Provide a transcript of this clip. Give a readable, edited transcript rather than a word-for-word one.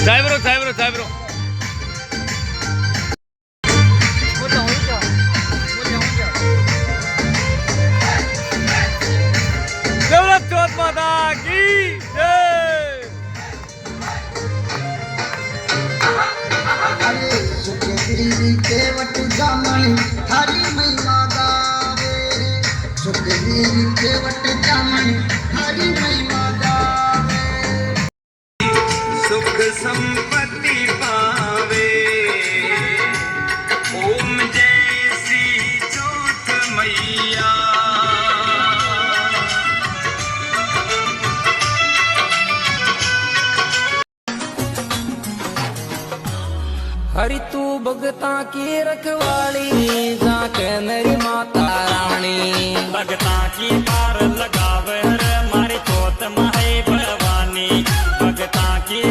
સાહેબરો સાહેબરો સાહેબરો દેવરાજ ચોથ માતા કી જય. सुखदेवी केवट जामणी थारी महिमा गावे सुखदेवी केवट जामणी थारी महिमा गावे सुख संपत्ति पावे ओम जैसी चौथ मैया हरि तू भगता की रखवाली जाके मेरी माता रानी भगता की पार लगावे रे मारी चोत माहे भवानी भगता की